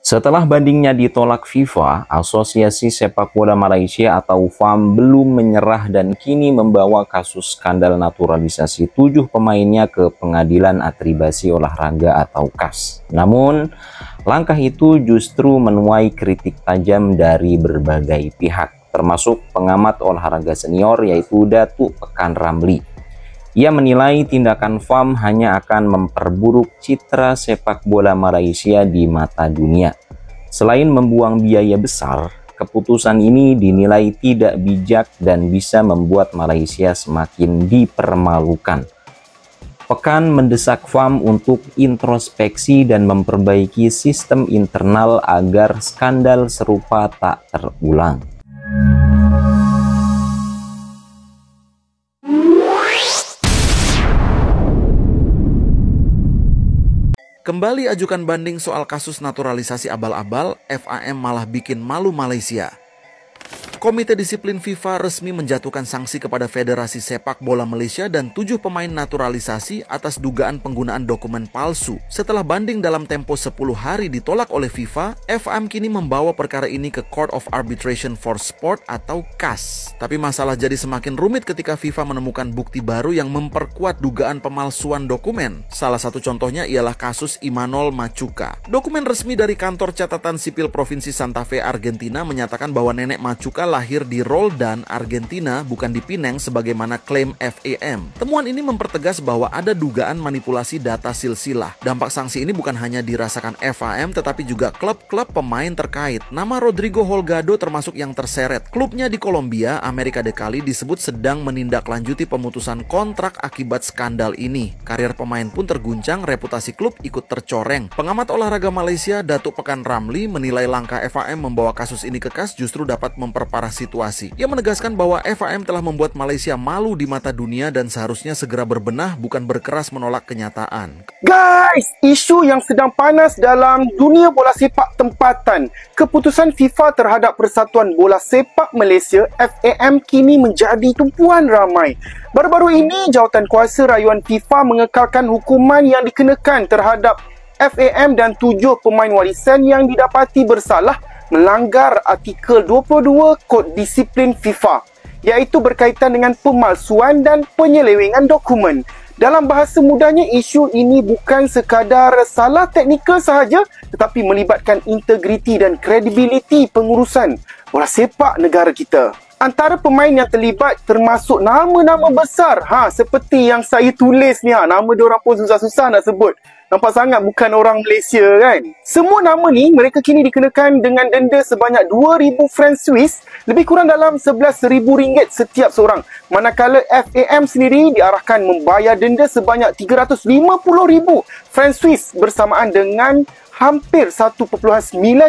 Setelah bandingnya ditolak FIFA, Asosiasi Sepak Bola Malaysia atau FAM belum menyerah dan kini membawa kasus skandal naturalisasi 7 pemainnya ke Pengadilan Atribasi Olahraga atau CAS. Namun, langkah itu justru menuai kritik tajam dari berbagai pihak, termasuk pengamat olahraga senior yaitu Datuk Pekan Ramli. Ia menilai tindakan FAM hanya akan memperburuk citra sepak bola Malaysia di mata dunia. Selain membuang biaya besar, keputusan ini dinilai tidak bijak dan bisa membuat Malaysia semakin dipermalukan. Pekan mendesak FAM untuk introspeksi dan memperbaiki sistem internal agar skandal serupa tak terulang. Kembali ajukan banding soal kasus naturalisasi abal-abal, FAM malah bikin malu Malaysia. Komite Disiplin FIFA resmi menjatuhkan sanksi kepada Federasi Sepak Bola Malaysia dan 7 pemain naturalisasi atas dugaan penggunaan dokumen palsu. Setelah banding dalam tempo 10 hari ditolak oleh FIFA, FAM kini membawa perkara ini ke Court of Arbitration for Sport atau CAS. Tapi masalah jadi semakin rumit ketika FIFA menemukan bukti baru yang memperkuat dugaan pemalsuan dokumen. Salah satu contohnya ialah kasus Imanol Machuca. Dokumen resmi dari Kantor Catatan Sipil Provinsi Santa Fe, Argentina menyatakan bahwa nenek Machuca lahir di Roldan, Argentina, bukan di Penang sebagaimana klaim FAM. Temuan ini mempertegas bahwa ada dugaan manipulasi data silsilah. Dampak sanksi ini bukan hanya dirasakan FAM tetapi juga klub-klub pemain terkait. Nama Rodrigo Holgado termasuk yang terseret. Klubnya di Kolombia, Amerika de Cali disebut sedang menindaklanjuti pemutusan kontrak akibat skandal ini. Karir pemain pun terguncang, reputasi klub ikut tercoreng. Pengamat olahraga Malaysia, Datuk Pekan Ramli, menilai langkah FAM membawa kasus ini ke CAS justru dapat memperparah situasi. Ia menegaskan bahwa FAM telah membuat Malaysia malu di mata dunia dan seharusnya segera berbenah, bukan berkeras menolak kenyataan. Guys, isu yang sedang panas dalam dunia bola sepak tempatan. Keputusan FIFA terhadap Persatuan Bola Sepak Malaysia FAM kini menjadi tumpuan ramai. Baru-baru ini, Jawatankuasa Rayuan FIFA mengekalkan hukuman yang dikenakan terhadap FAM dan 7 pemain warisan yang didapati bersalah melanggar artikel 22 Kod Disiplin FIFA, iaitu berkaitan dengan pemalsuan dan penyelewengan dokumen. Dalam bahasa mudahnya, isu ini bukan sekadar salah teknikal sahaja, tetapi melibatkan integriti dan kredibiliti pengurusan bola sepak negara kita. Antara pemain yang terlibat termasuk nama-nama besar, seperti yang saya tulis ni, nama diorang pun susah-susah nak sebut. Nampak sangat bukan orang Malaysia kan? Semua nama ni mereka kini dikenakan dengan denda sebanyak 2,000 franc Swiss, lebih kurang dalam 11,000 ringgit setiap seorang. Manakala FAM sendiri diarahkan membayar denda sebanyak 350,000 franc Swiss bersamaan dengan hampir 1.9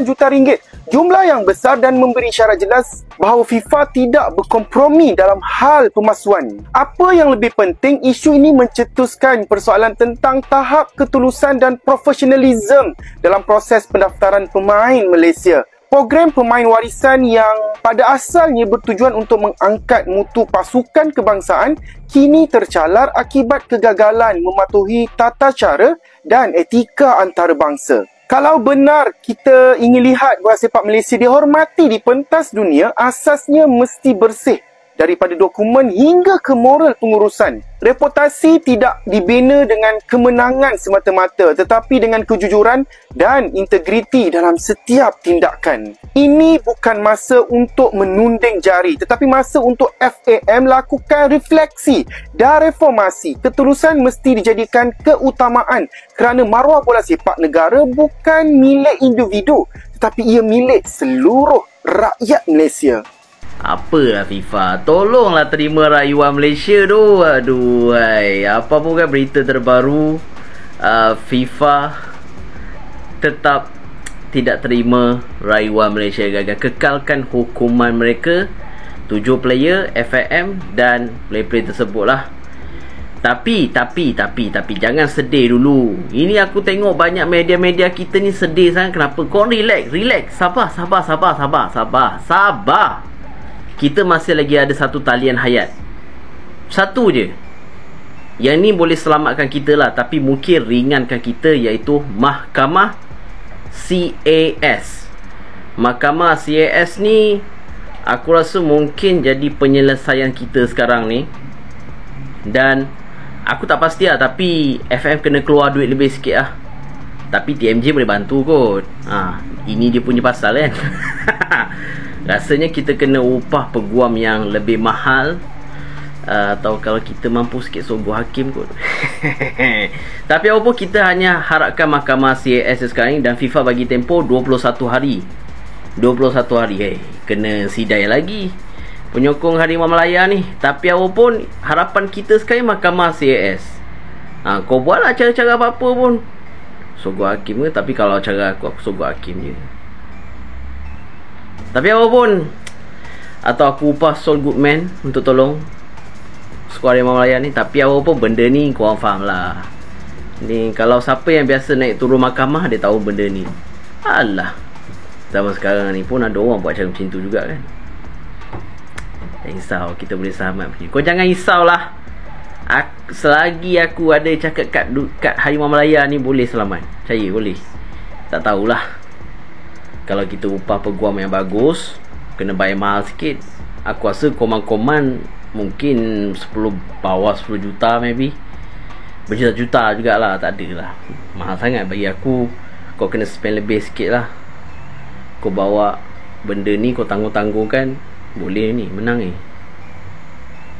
juta ringgit. Jumlah yang besar dan memberi syarat jelas bahawa FIFA tidak berkompromi dalam hal pemalsuan. Apa yang lebih penting, isu ini mencetuskan persoalan tentang tahap ketulusan dan profesionalisme dalam proses pendaftaran pemain Malaysia. Program pemain warisan yang pada asalnya bertujuan untuk mengangkat mutu pasukan kebangsaan kini tercalar akibat kegagalan mematuhi tata cara dan etika antarabangsa. Kalau benar kita ingin lihat bola sepak Malaysia dihormati di pentas dunia, asasnya mesti bersih daripada dokumen hingga ke moral pengurusan. Reputasi tidak dibina dengan kemenangan semata-mata, tetapi dengan kejujuran dan integriti dalam setiap tindakan. Ini bukan masa untuk menunding jari, tetapi masa untuk FAM lakukan refleksi dan reformasi. Ketulusan mesti dijadikan keutamaan kerana maruah bola sepak negara bukan milik individu, tetapi ia milik seluruh rakyat Malaysia. Apalah FIFA, tolonglah terima rayuan Malaysia tu. Aduh, apa pun kan berita terbaru, FIFA tetap tidak terima rayuan Malaysia gagal. Kekalkan hukuman mereka 7 player FAM dan player-player tersebut lah. Tapi jangan sedih dulu. Ini aku tengok banyak media-media kita ni sedih sangat. Kenapa? Kau relax. Sabar. Kita masih lagi ada satu talian hayat. Satu je. Yang ni boleh selamatkan kita lah, tapi mungkin ringankan kita, iaitu Mahkamah CAS. Mahkamah CAS ni aku rasa mungkin jadi penyelesaian kita sekarang ni. Dan aku tak pasti lah, tapi FM kena keluar duit lebih sikit lah. Tapi TMJ boleh bantu kot. Ini dia punya pasal kan. Rasanya kita kena upah peguam yang lebih mahal, atau kalau kita mampu sikit sogok hakim kot. Tapi apa pun, kita hanya harapkan mahkamah CAS sekarang ni dan FIFA bagi tempoh 21 hari. 21 hari kena sidai lagi penyokong Harimau Malaya ni. Tapi apa pun, harapan kita sekarang mahkamah CAS. Kau buatlah cara-cara apa-apa pun sogok hakim ke. Tapi kalau cara aku sogok hakim je. Tapi apa pun, atau aku upah Saul Goodman untuk tolong skuad Harimau Malaya ni. Tapi apa pun, benda ni korang faham lah. Ni kalau siapa yang biasa naik turun mahkamah, dia tahu benda ni. Alah, zaman sekarang ni pun ada orang buat cara macam tu juga kan. Tak risau, kita boleh selamat macam ni. Kau jangan risau lah. Selagi aku ada cakap kat Harimau Malaya ni, boleh selamat. Percaya boleh. Tak tahulah, kalau kita upah peguam yang bagus, kena bayar mahal sikit. Aku rasa koman-koman mungkin 10 bawah 10 juta maybe. Berjuta-juta jugalah. Tak ada lah, mahal sangat bagi aku. Kau kena spend lebih sikit lah. Kau bawa benda ni, kau tanggung-tanggungkan, boleh ni menang ni.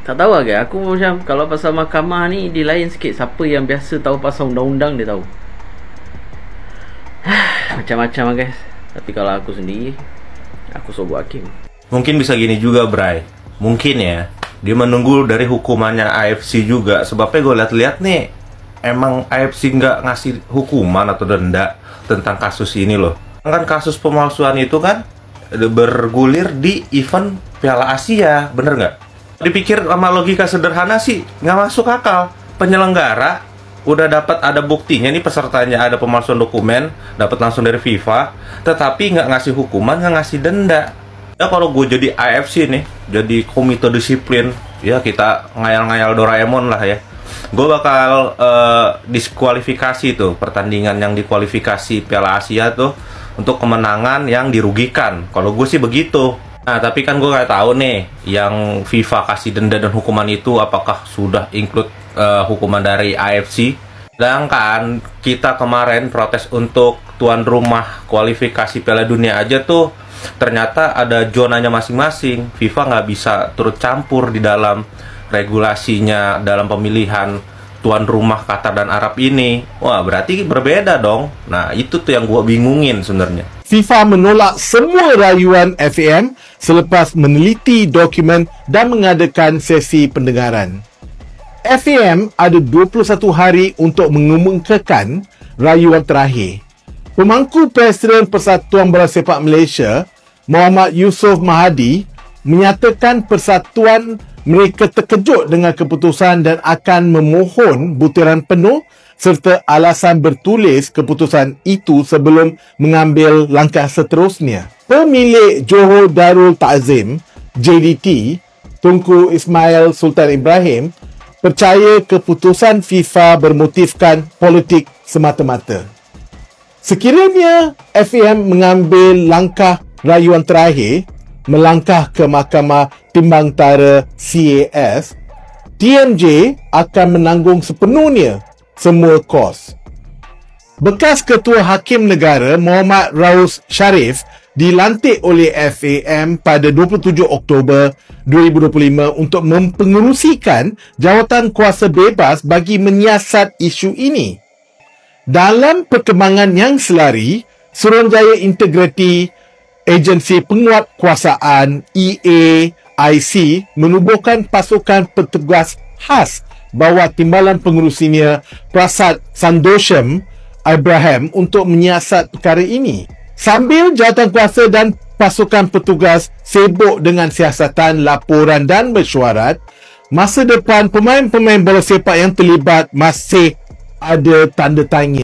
Tak tahu lah guys, aku macam kalau pasal mahkamah ni dia lain sikit. Siapa yang biasa tahu pasal undang-undang, dia tahu. Macam-macam lah guys. Tapi kalau aku sendiri, aku sogok hakim. Mungkin bisa gini juga Bray, mungkin ya dia menunggu dari hukumannya AFC juga. Sebabnya gue lihat-lihat nih, emang AFC nggak ngasih hukuman atau denda tentang kasus ini loh. Kan kasus pemalsuan itu kan bergulir di event Piala Asia, bener nggak? Dipikir sama logika sederhana sih nggak masuk akal. Penyelenggara udah dapat ada buktinya nih, pesertanya ada pemalsuan dokumen, dapat langsung dari FIFA, tetapi nggak ngasih hukuman, nggak ngasih denda. Ya kalau gue jadi AFC nih, jadi komite disiplin, ya kita ngayal-ngayal Doraemon lah ya, gue bakal diskualifikasi tuh pertandingan yang dikualifikasi Piala Asia tuh untuk kemenangan yang dirugikan. Kalau gue sih begitu. Nah tapi kan gue nggak tahu nih yang FIFA kasih denda dan hukuman itu apakah sudah include hukuman dari AFC. Sedangkan kita kemarin protes untuk tuan rumah kualifikasi Piala Dunia aja tuh ternyata ada zonanya masing-masing. FIFA nggak bisa turut campur di dalam regulasinya dalam pemilihan tuan rumah Qatar dan Arab ini. Wah berarti berbeda dong. Nah itu tuh yang gue bingungin sebenarnya. FIFA menolak semua rayuan FAM selepas meneliti dokumen dan mengadakan sesi pendengaran. FAM ada 21 hari untuk mengemukakan rayuan terakhir. Pemangku Presiden Persatuan Bola Sepak Malaysia, Muhammad Yusof Mahadi, menyatakan persatuan mereka terkejut dengan keputusan dan akan memohon butiran penuh serta alasan bertulis keputusan itu sebelum mengambil langkah seterusnya. Pemilik Johor Darul Ta'zim, JDT, Tunku Ismail Sultan Ibrahim, percaya keputusan FIFA bermotifkan politik semata-mata. Sekiranya FAM mengambil langkah rayuan terakhir, melangkah ke Mahkamah Timbangtara CAS, TMJ akan menanggung sepenuhnya semua kos. Bekas Ketua Hakim Negara Muhammad Raus Sharif dilantik oleh FAM pada 27 Oktober 2025 untuk mempengerusikan jawatan kuasa bebas bagi menyiasat isu ini. Dalam perkembangan yang selari, Suruhanjaya Integriti Agensi Penguat Kuasaan EAIC menubuhkan pasukan petugas khas bawah timbalan pengerusinya Prasad Sandosham Ibrahim untuk menyiasat perkara ini. Sambil jawatan kuasa dan pasukan petugas sibuk dengan siasatan, laporan dan mesyuarat, masa depan pemain-pemain bola sepak yang terlibat masih ada tanda tanya.